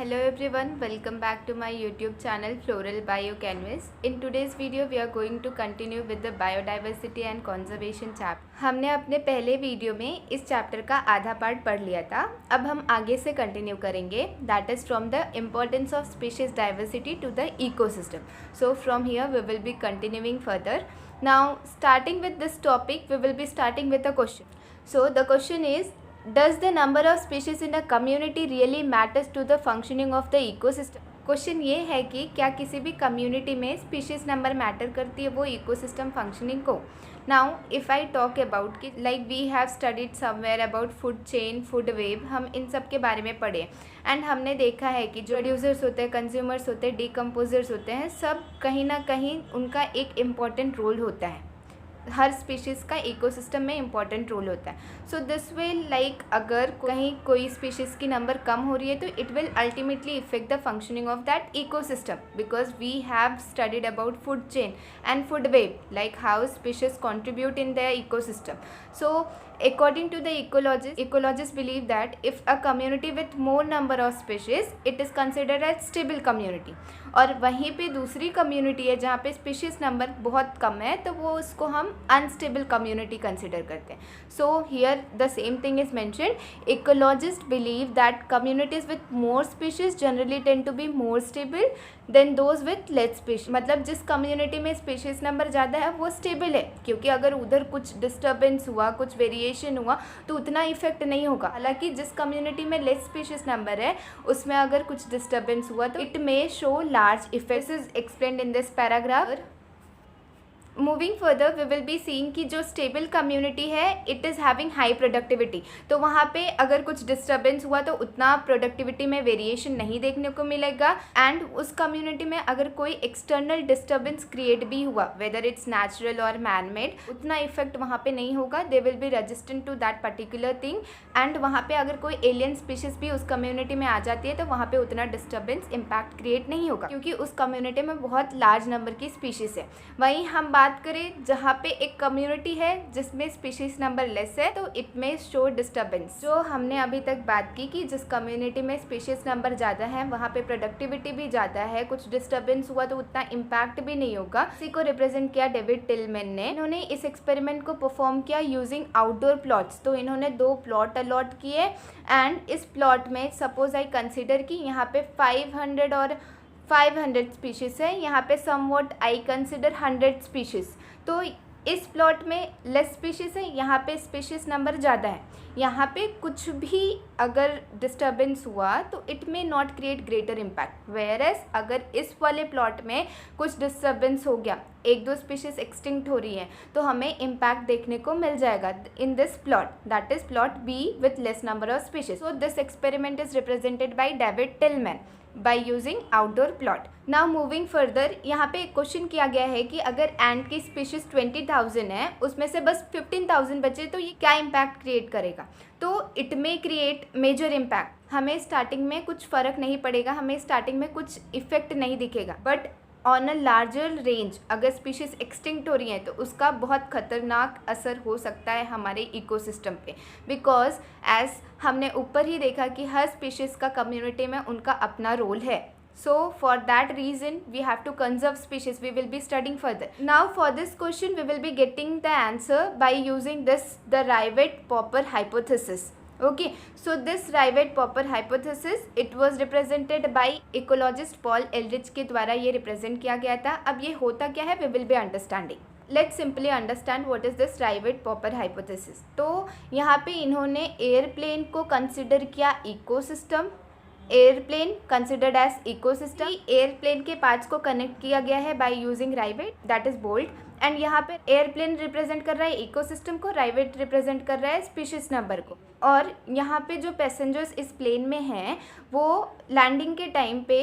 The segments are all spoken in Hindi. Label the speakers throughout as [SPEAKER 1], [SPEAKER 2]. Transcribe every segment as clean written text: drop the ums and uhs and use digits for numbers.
[SPEAKER 1] Hello everyone, welcome back to my YouTube channel Floral Biocanvas. In today's video we are going to continue with the biodiversity and conservation chapter. हमने अपने पहले वीडियो में इस चैप्टर का आधा पार्ट पढ़ लिया था. अब हम आगे से कंटिन्यू करेंगे. That is from the importance of species diversity to the ecosystem. So from here we will be continuing further. Now starting with this topic we will be starting with a question. So the question is, does the number of species in a community really matters to the functioning of the ecosystem? Question ये है कि क्या किसी भी कम्युनिटी में स्पीशीज़ नंबर मैटर करती है वो इकोसिस्टम फंक्शनिंग को. Now if I talk about कि like we have studied somewhere about food chain, food web, हम इन सब के बारे में पढ़े एंड हमने देखा है कि जो प्रोड्यूसर्स होते हैं, कंज्यूमर्स होते हैं, डिकम्पोजर्स होते हैं, सब कहीं ना कहीं उनका एक इम्पॉर्टेंट रोल होता है. हर स्पीशीज़ का इकोसिस्टम में इम्पॉर्टेंट रोल होता है. सो दिस वे लाइक अगर कहीं कोई स्पीशीज़ की नंबर कम हो रही है तो it will ultimately effect the functioning of that ecosystem because we have studied about food chain and food web like how species contribute in their ecosystem. So according to the ecologists believe that if a community with more number of species it is considered as stable community. और वहीं पे दूसरी कम्युनिटी है जहाँ पे स्पीशीज़ नंबर बहुत कम है तो वो उसको हम अनस्टेबल कम्युनिटी कंसिडर करते हैं. So here the same thing is mentioned. Ecologist believe that communities with more species generally tend to be more stable than those with less species. मतलब जिस कम्युनिटी में स्पीशीज़ नंबर ज़्यादा है वो स्टेबल है क्योंकि अगर उधर कुछ डिस्टर्बेंस हुआ, कुछ वेरिएशन हुआ तो उतना इफेक्ट नहीं होगा. हालांकि जिस कम्युनिटी में लेस स्पीशीज़ नंबर है उसमें अगर कुछ डिस्टर्बेंस हुआ तो it may show large effects. This is explained in this paragraph. Moving further we will be seeing कि जो स्टेबल कम्युनिटी है it is having high productivity. तो वहाँ पे अगर कुछ डिस्टर्बेंस हुआ तो उतना प्रोडक्टिविटी में वेरिएशन नहीं देखने को मिलेगा. एंड उस कम्युनिटी में अगर कोई एक्सटर्नल डिस्टर्बेंस क्रिएट भी हुआ वेदर इट्स नेचुरल और मैन मेड उतना इफेक्ट वहाँ पे नहीं होगा. They will be resistant to that particular thing. And वहाँ पे अगर कोई एलियन स्पीशीज़ भी उस कम्युनिटी में आ जाती है तो वहाँ पे उतना डिस्टर्बेंस इम्पैक्ट क्रिएट नहीं होगा क्योंकि उस कम्युनिटी में बहुत लार्ज नंबर की स्पीशीज़ है. वहीं हम बात करें जहाँ पे एक कम्युनिटी है जिसमें स्पीशीज नंबर लेस है तो इट में शो डिस्टर्बेंस. जो हमने अभी तक बात की कि जिस कम्युनिटी में स्पीशीज नंबर ज़्यादा है वहाँ पे प्रोडक्टिविटी भी ज़्यादा है, कुछ डिस्टर्बेंस हुआ तो उतना इम्पैक्ट भी नहीं होगा. इसी को रिप्रेजेंट किया डेविड टिलमैन ने. इन्होंने इस एक्सपेरिमेंट को परफॉर्म किया यूजिंग आउटडोर प्लॉट्स. तो इन्होंने 2 प्लॉट अलॉट किए एंड इस प्लॉट में सपोज आई कंसिडर कि यहाँ पे 500 और 500 स्पीशीज़ है, यहाँ पे समवॉट आई कंसिडर 100 स्पीशीज़. तो इस प्लॉट में लेस स्पीशीज़ है, यहाँ पे स्पीशीज़ नंबर ज़्यादा है. यहाँ पे कुछ भी अगर डिस्टर्बेंस हुआ तो it may not create greater impact. Whereas अगर इस वाले प्लॉट में कुछ डिस्टर्बेंस हो गया, 1-2 स्पीशीज़ एक्सटिंक्ट हो रही हैं तो हमें इम्पैक्ट देखने को मिल जाएगा in this plot. That is plot B with less number of species. So this experiment is represented by David Tilman by using outdoor plot. Now moving further, यहाँ पे एक क्वेश्चन किया गया है कि अगर एंट की स्पीशीज़ 20,000 है उसमें से बस 15,000 बचे तो ये क्या इम्पैक्ट क्रिएट करेगा. तो it may create major impact. हमें स्टार्टिंग में कुछ फ़र्क नहीं पड़ेगा, हमें स्टार्टिंग में कुछ इफेक्ट नहीं दिखेगा, but on a larger range अगर स्पीशीज़ एक्सटिंक्ट हो रही हैं तो उसका बहुत ख़तरनाक असर हो सकता है हमारे इकोसिस्टम पे. बिकॉज एज हमने ऊपर ही देखा कि हर स्पीशीज़ का कम्युनिटी में उनका अपना रोल है. So for that reason we have to conserve species. We will be studying further. Now for this question we will be getting the answer by using the Rivett-Popper hypothesis. Okay, so this Rivett-Popper hypothesis it was represented by ecologist Paul Ehrlich के द्वारा ये represent किया गया था. अब ये होता क्या है we will be understanding. Let's simply understand what is this Rivett-Popper hypothesis. तो यहाँ पे इन्होंने एयरप्लेन को कंसिडर किया ecosystem. Airplane considered as ecosystem. Airplane के पार्ट्स को कनेक्ट किया गया है by using rivet, that is bolt. And यहाँ पे एयरप्लेन रिप्रेजेंट कर रहा है इकोसिस्टम को, राइवेट रिप्रेजेंट कर रहा है स्पीशीज नंबर को. और यहाँ पे जो पैसेंजर्स इस प्लेन में हैं वो लैंडिंग के टाइम पे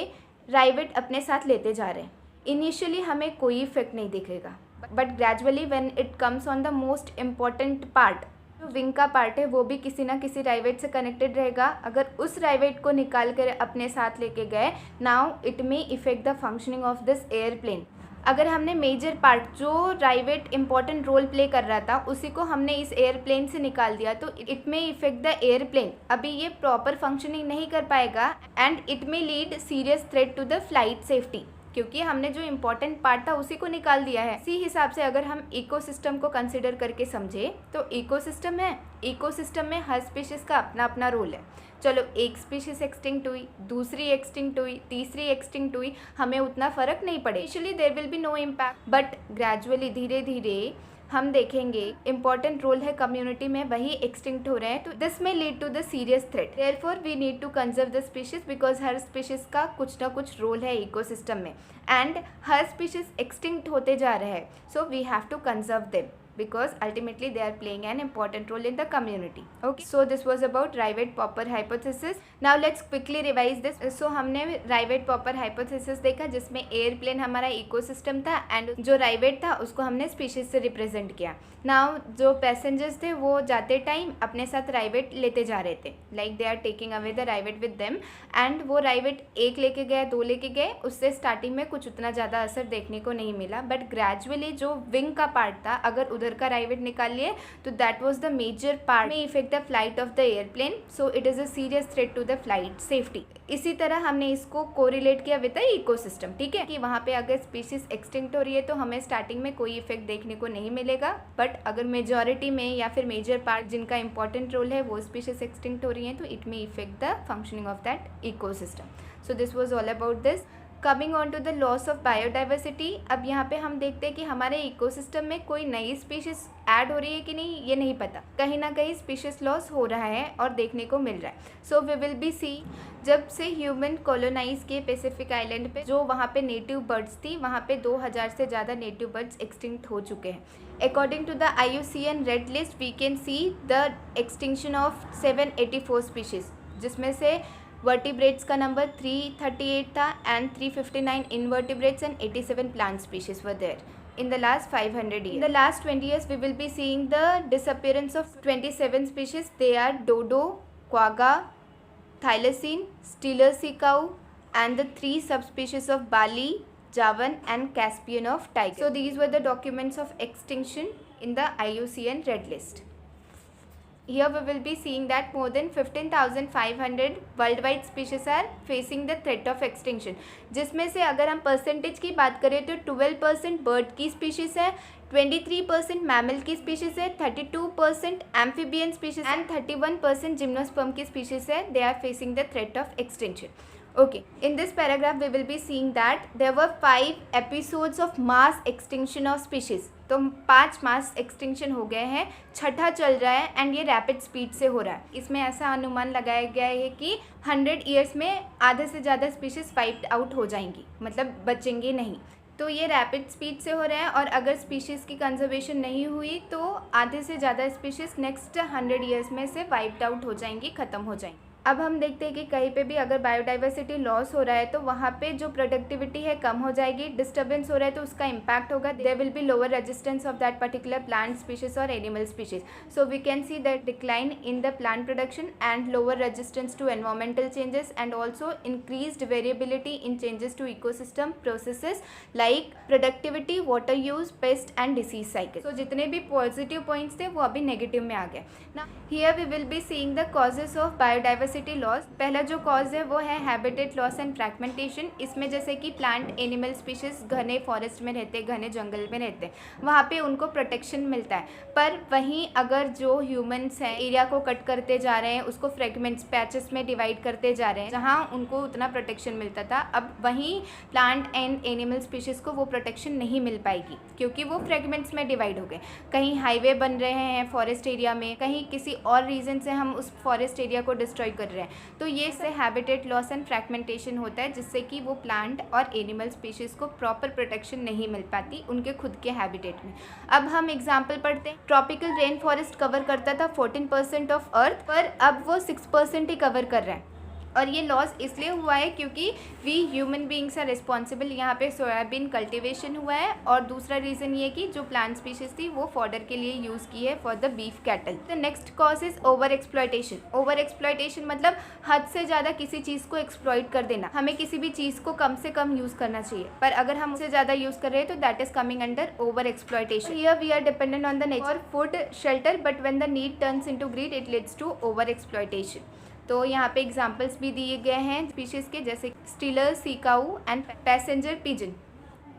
[SPEAKER 1] राइवेट अपने साथ लेते जा रहे हैं. इनिशियली हमें कोई इफेक्ट नहीं दिखेगा but gradually when it comes on the most important part, जो विंग का पार्ट है वो भी किसी ना किसी राइवेट से कनेक्टेड रहेगा. अगर उस राइवेट को निकाल कर अपने साथ लेके गए now it may effect the functioning of this airplane. अगर हमने मेजर पार्ट जो राइवेट इंपॉर्टेंट रोल प्ले कर रहा था उसी को हमने इस एयरप्लेन से निकाल दिया तो it may effect the airplane, अभी ये प्रॉपर फंक्शनिंग नहीं कर पाएगा and it may lead serious threat to the flight safety, क्योंकि हमने जो इम्पोर्टेंट पार्ट था उसी को निकाल दिया है। इसी हिसाब से अगर हम इकोसिस्टम को कंसिडर करके समझे तो इकोसिस्टम है, इकोसिस्टम में हर स्पीशीज़ का अपना अपना रोल है। चलो एक स्पीशीज़ एक्सटिंक्ट हुई, दूसरी एक्सटिंक्ट हुई, तीसरी एक्सटिंक्ट हुई, हमें उतना फ़र्क नहीं पड़े, initially there will be no impact, but gradually धीरे धीरे हम देखेंगे इंपॉर्टेंट रोल है कम्युनिटी में, वही एक्सटिंक्ट हो रहे हैं, तो this may lead to the serious threat. Therefore we need to conserve the species because हर स्पीशीज का कुछ ना कुछ रोल है इकोसिस्टम में एंड हर स्पीशीज एक्सटिंक्ट होते जा रहे हैं, so we have to conserve them because ultimately they are playing an important role in the community. Okay, so this was about Rivett-Popper hypothesis. Now let's quickly revise this. So हमने Rivett-Popper hypothesis देखा जिसमें एयरप्लेन हमारा इकोसिस्टम था एंड जो राइवेट था उसको हमने स्पीशीज से रिप्रेजेंट किया। नाउ जो पैसेंजर्स थे वो जाते टाइम अपने साथ राइवेट लेते जा रहे थे, like they are taking away the rivet with them and वो राइवेट एक लेके गए, दो लेके गए, उससे स्टार्टिंग में कुछ उतना ज़्यादा असर देखने को नहीं मिला, बट ग्रेजुअली जो विंग का पार्ट था अगर उधर का राइवेट निकाल लिए तो that was the major part में effect the flight of the airplane, so it is a serious threat to the flight safety. इसी तरह हमने इसको कोरिलेट किया विद द इकोसिस्टम, ठीक है, कि वहाँ पे अगर स्पीशीज एक्सटिंक्ट हो रही है तो हमें स्टार्टिंग में कोई इफेक्ट देखने को नहीं मिलेगा, बट अगर मेजॉरिटी में या फिर मेजर पार्ट जिनका इंपॉर्टेंट रोल है वो स्पीशीज एक्सटिंक्ट हो रही हैं तो it may effect the functioning of that ecosystem. So this was all about this. Coming on to the loss of biodiversity, अब यहाँ पे हम देखते हैं कि हमारे इकोसिस्टम में कोई नई स्पीशीज ऐड हो रही है कि नहीं ये नहीं पता, कहीं ना कहीं स्पीशीज लॉस हो रहा है और देखने को मिल रहा है। So we will be see, जब से ह्यूमन कॉलोनाइज किए पैसिफिक आइलैंड पे, जो वहाँ पे नेटिव बर्ड्स थी वहाँ पे 2000 से ज़्यादा नेटिव बर्ड्स एक्सटिंक्ट हो चुके हैं। According to the IUCN red list we can see the extinction of 784 species, जिसमें से वर्टिब्रेट्स का नंबर 338 था and 359 invertebrates and 87 plant species were there in the last 500 years. In the last 20 years we will be seeing the disappearance of 27 species. They are dodo, quagga, thylacine, Steller sea cow and the 3 subspecies of Bali, Javan and Caspian of tiger. So these were the documents of extinction in the IUCN red list. Here we will be seeing that more than 15,500 worldwide species are facing the threat of extinction, जिसमें से अगर हम परसेंटेज की बात करें तो 12% बर्ड की स्पीशीज़ है, 23% मैमल की स्पीशीज़ है, 32% एम्फीबियन स्पीशीज एंड 31% जिम्नोस्पर्म की स्पीशीज़ है, they are facing the threat of extinction. Okay, in this paragraph we will be seeing that there were 5 episodes of mass extinction of species. तो 5 मास एक्सटिंक्शन हो गए हैं, छठा चल रहा है एंड ये रैपिड स्पीड से हो रहा है। इसमें ऐसा अनुमान लगाया गया है कि 100 ईयर्स में आधे से ज़्यादा स्पीशीज़ वाइप्ड आउट हो जाएंगी, मतलब बचेंगे नहीं। तो ये रैपिड स्पीड से हो रहा है और अगर स्पीशीज़ की कंजर्वेशन नहीं हुई तो आधे से ज़्यादा स्पीशीज़ नेक्स्ट 100 ईयर्स में से वाइप्ड आउट हो जाएंगी, ख़त्म हो जाएंगी। अब हम देखते हैं कि कहीं पे भी अगर बायोडाइवर्सिटी लॉस हो रहा है तो वहाँ पे जो प्रोडक्टिविटी है कम हो जाएगी, डिस्टर्बेंस हो रहा है तो उसका इम्पैक्ट होगा, there will be lower resistance of that particular plant species और animal species. So we can see that decline in the plant production and lower resistance to environmental changes and also increased variability in changes to ecosystem processes like productivity, water use, pest and disease cycle. So जितने भी पॉजिटिव पॉइंट्स थे वो अभी नेगेटिव में आ गए ना। Here we will be seeing the causes of biodiversity loss. पहला जो कॉज है वो है हैबिटेट लॉस एंड फ्रैगमेंटेशन। इसमें जैसे कि प्लांट एनिमल स्पीशीज घने फॉरेस्ट में रहते, घने जंगल में रहते, वहाँ पे उनको प्रोटेक्शन मिलता है, पर वहीं अगर जो ह्यूमंस हैं एरिया को कट करते जा रहे हैं, उसको फ्रेगमेंट्स पैचेस में डिवाइड करते जा रहे हैं जहाँ उनको उतना प्रोटेक्शन मिलता था, अब वहीं प्लांट एंड एनिमल स्पीशीज़ को वो प्रोटेक्शन नहीं मिल पाएगी क्योंकि वो फ्रेगमेंट्स में डिवाइड हो गए। कहीं हाईवे बन रहे हैं फॉरेस्ट एरिया में, कहीं किसी और रीज़न से हम उस फॉरेस्ट एरिया को डिस्ट्रॉय कर रहे हैं, तो ये से हैबिटेट लॉस एंड फ्रैगमेंटेशन होता है जिससे कि वो प्लांट और एनिमल स्पीशीज़ को प्रॉपर प्रोटेक्शन नहीं मिल पाती उनके खुद के हैबिटेट में। अब हम एग्जांपल पढ़ते हैं। ट्रॉपिकल रेन फॉरेस्ट कवर करता था 14% ऑफ अर्थ, पर अब वो 6% ही कवर कर रहा है। और ये लॉस इसलिए हुआ है क्योंकि we human beings are responsible. यहाँ पे सोयाबीन कल्टीवेशन हुआ है, और दूसरा रीज़न ये कि जो प्लांट स्पीशीज थी वो फॉडर के लिए यूज़ की है for the beef cattle. The next cause is over exploitation. Over exploitation मतलब हद से ज़्यादा किसी चीज़ को एक्सप्लॉइट कर देना। हमें किसी भी चीज़ को कम से कम यूज़ करना चाहिए, पर अगर हम उससे ज़्यादा यूज़ कर रहे हैं तो that is coming under over exploitation. Here we are dependent on the nature food shelter, but when the need turns into greed it leads to over exploitation. तो यहाँ पे एग्जाम्पल्स भी दिए गए हैं स्पीशीज़ के, जैसे Steller sea cow and passenger pigeon.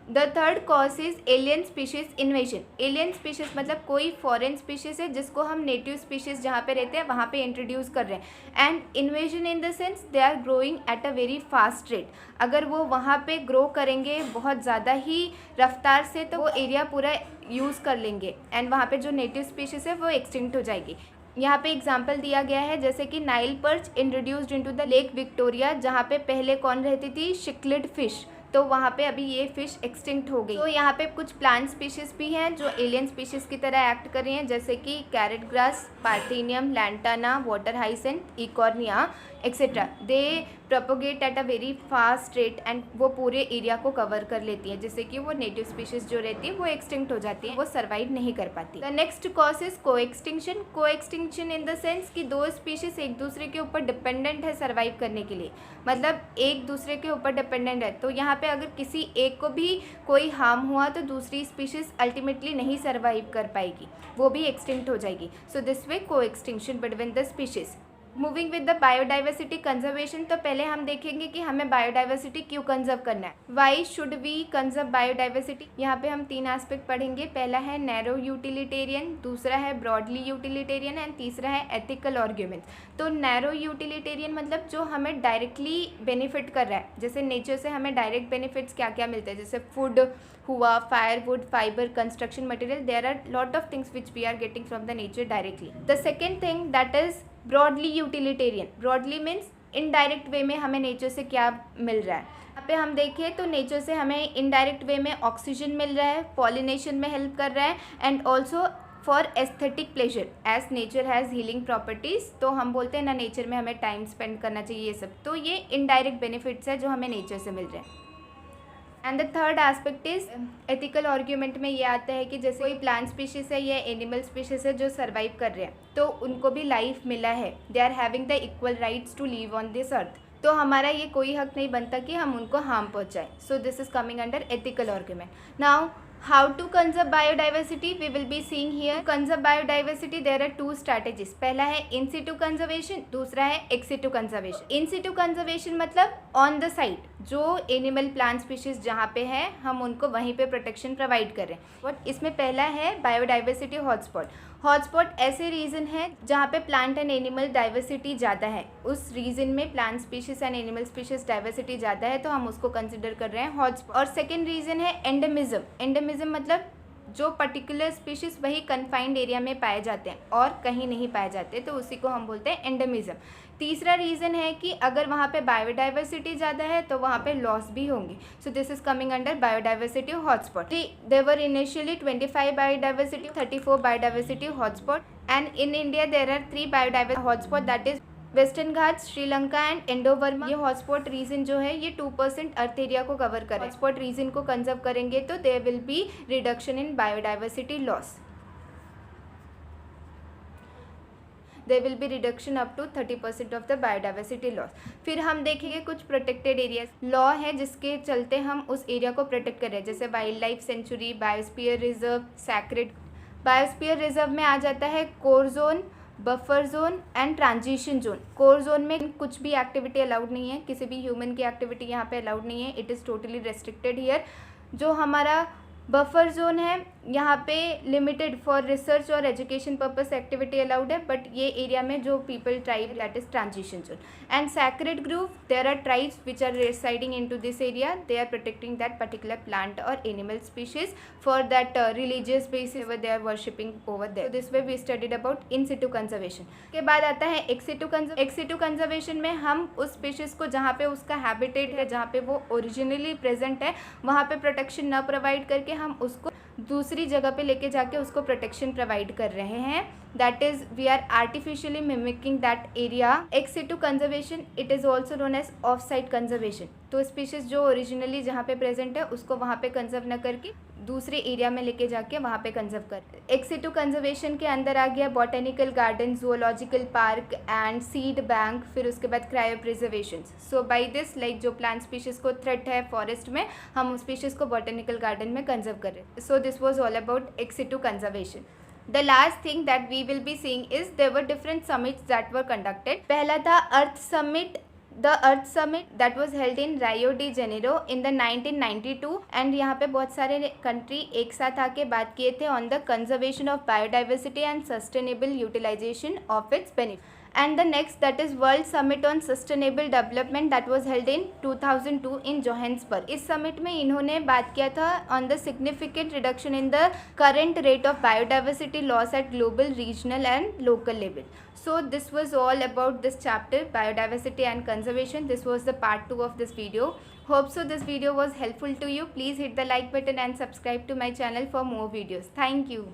[SPEAKER 1] The third cause is alien species invasion. Alien species मतलब कोई फॉरेन स्पीशीज है जिसको हम नेटिव स्पीशीज जहाँ पे रहते हैं वहाँ पे इंट्रोड्यूस कर रहे हैं। And invasion in the sense they are growing at a very fast rate. अगर वो वहाँ पे ग्रो करेंगे बहुत ज़्यादा ही रफ्तार से तो वो एरिया पूरा यूज़ कर लेंगे, एंड वहाँ पे जो नेटिव स्पीशीज है वो एक्सटिंक्ट हो जाएगी। यहाँ पे एग्जाम्पल दिया गया है जैसे कि Nile perch introduced into the lake Victoria, जहाँ पे पहले कौन रहती थी, शिक्लिड फिश, तो वहाँ पे अभी ये फिश एक्सटिंक्ट हो गई। तो यहाँ पे कुछ प्लांट स्पीशीज भी हैं जो एलियन स्पीशीज की तरह एक्ट कर रही हैं, जैसे कि carrot grass, parthenium, lantana, water hyacinth, eichhornia etcetera. They propagate at a very fast rate and वो पूरे एरिया को कवर कर लेती है, जिससे कि वो नेटिव स्पीशीज जो रहती है वो एक्सटिंक्ट हो जाती है, वो सर्वाइव नहीं कर पाती। द नेक्स्ट कॉज इज को एक्सटिंक्शन। को एक्सटिंक्शन इन द सेंस कि दो स्पीशीज एक दूसरे के ऊपर डिपेंडेंट है सर्वाइव करने के लिए, मतलब एक दूसरे के ऊपर डिपेंडेंट है। तो यहाँ पे अगर किसी एक को भी कोई हार्म हुआ तो दूसरी स्पीशीज अल्टीमेटली नहीं सर्वाइव कर पाएगी, वो भी एक्सटिंक्ट हो जाएगी। सो दिस वे को extinction between the species. Moving with the biodiversity conservation, तो पहले हम देखेंगे कि हमें बायोडाइवर्सिटी क्यों कंजर्व करना है। Why should we conserve biodiversity. यहाँ पे हम तीन एस्पेक्ट पढ़ेंगे। पहला है नैरो यूटिलिटेरियन, दूसरा है ब्रॉडली यूटिलिटेरियन एंड तीसरा है एथिकल आर्ग्यूमेंट। तो नैरो यूटिलिटेरियन मतलब जो हमें डायरेक्टली बेनिफिट कर रहा है, जैसे नेचर से हमें डायरेक्ट बेनिफिट्स क्या क्या मिलते हैं, जैसे फूड हुआ, firewood, fibre, construction material, there are lot of things which we are getting from the nature directly. The second thing that is broadly utilitarian. Broadly means indirect way में हमें नेचर से क्या मिल रहा है। यहाँ पे हम देखें तो नेचर से हमें इनडायरेक्ट वे में ऑक्सीजन मिल रहा है, पॉलिनेशन में हेल्प कर रहा है, and also for aesthetic pleasure as nature has healing properties. तो हम बोलते हैं ना नेचर में हमें टाइम स्पेंड करना चाहिए, ये सब तो ये इनडायरेक्ट बेनिफिट्स है जो हमें नेचर से मिल रहे हैं। And the third aspect is ethical argument में ये आता है कि जैसे कोई प्लांट स्पीशीज है या एनिमल स्पीशीज है जो सर्वाइव कर रहे हैं, तो उनको भी लाइफ मिला है, they are having the equal rights to live on this earth. तो हमारा ये कोई हक नहीं बनता कि हम उनको हार्म पहुँचाएं। So this is coming under ethical argument. Now how to conserve biodiversity we will be seeing here. Conserve biodiversity there are two strategies. पहला है इन सिटू कंजर्वेशन, दूसरा है ex situ conservation. In situ conservation मतलब ऑन द साइट, जो एनिमल प्लांट स्पीशीज जहाँ पे है हम उनको वहीं पे प्रोटेक्शन प्रोवाइड कर रहे हैं। बट इसमें पहला है बायोडाइवर्सिटी हॉटस्पॉट। हॉटस्पॉट ऐसे रीजन है जहाँ पे प्लांट एंड एनिमल डाइवर्सिटी ज़्यादा है, उस रीजन में plant species and animal species diversity ज़्यादा है, तो हम उसको कंसिडर कर रहे हैं हॉटस्पॉट। और सेकेंड रीजन है एंडेमिज्म। एंडेमिज्म मतलब जो पर्टिकुलर स्पीशीज वही कन्फाइंड एरिया में पाए जाते हैं और कहीं नहीं पाए जाते, तो उसी को हम बोलते हैं एंडेमिज्म। तीसरा रीज़न है कि अगर वहाँ पे बायोडाइवर्सिटी ज़्यादा है तो वहाँ पे लॉस भी होंगी। So this is coming under biodiversity hotspot. There were initially 25 biodiversity, 34 biodiversity hotspot, and in India there are 3 biodiversity hotspot, that is Western Ghats, Sri Lanka and Indo Burma. ये हॉटस्पॉट रीजन जो है ये 2% अर्थ एरिया को कवर करे। हॉटस्पॉट रीजन को कंजर्व करेंगे तो there will be reduction in biodiversity loss. There will be reduction up to 30% of the biodiversity loss. फिर हम देखेंगे कुछ प्रोटेक्टेड एरियाज लॉ है जिसके चलते हम उस एरिया को प्रोटेक्ट कर रहे हैं, जैसे wild life sanctuary, biosphere reserve, sacred. Biosphere reserve में आ जाता है core zone, buffer zone and transition zone. Core zone में कुछ भी एक्टिविटी अलाउड नहीं है, किसी भी ह्यूमन की एक्टिविटी यहाँ पे अलाउड नहीं है, it is totally restricted here. जो हमारा बफर जोन है यहाँ पे लिमिटेड फॉर रिसर्च और एजुकेशन पर्पस एक्टिविटी अलाउड है, बट ये एरिया में जो people tribe that is transition zone. And sacred grove, there are tribes which are residing in to this area, they are protecting that particular plant और animal species for that religious basis they are worshipping over there. This way we studied about in situ conservation. के बाद आता है एक्स सिटू कंजर्वेशन में हम उस स्पीशीज को जहाँ पे उसका हैबिटेट है, जहाँ पे वो ओरिजिनली प्रेजेंट है, वहाँ पे प्रोटेक्शन न प्रोवाइड करके हम उसको दूसरी जगह पे लेके जाके उसको प्रोटेक्शन प्रोवाइड कर रहे हैं। That is we are artificially mimicking that area. Ex situ conservation it is also known as off site conservation. तो स्पीशीज़ जो ओरिजिनली जहाँ पे प्रेजेंट है उसको वहाँ पे कंजर्व न करके दूसरे एरिया में लेके जाके वहाँ पे कंजर्व कर। एक्स सिटू कंजर्वेशन के अंदर आ गया botanical garden, zoological park and seed bank, फिर उसके बाद cryopreservation. So by this like जो प्लांट स्पीशीज़ को थ्रेट है फॉरेस्ट में, हम उस स्पीशीज़ को बॉटेनिकल गार्डन में कंजर्व कर रहे हैं। So this was all about x situ conservation. The last thing that we will be seeing is there were different summits that were conducted. पहला था Earth Summit. The Earth Summit that was held in Rio de Janeiro in the 1992 and यहाँ पे बहुत सारे कंट्री एक साथ आके बात किए थे on the conservation of biodiversity and sustainable utilization of its benefits. And the next that is World Summit on Sustainable Development that was held in 2002 in Johannesburg. इस summit में इन्होंने बात किया था on the significant reduction in the current rate of biodiversity loss at global, regional and local level. So this was all about this chapter, biodiversity and conservation. This was the part 2 of this video. Hope so this video was helpful to you. Please hit the like button and subscribe to my channel for more videos. Thank you.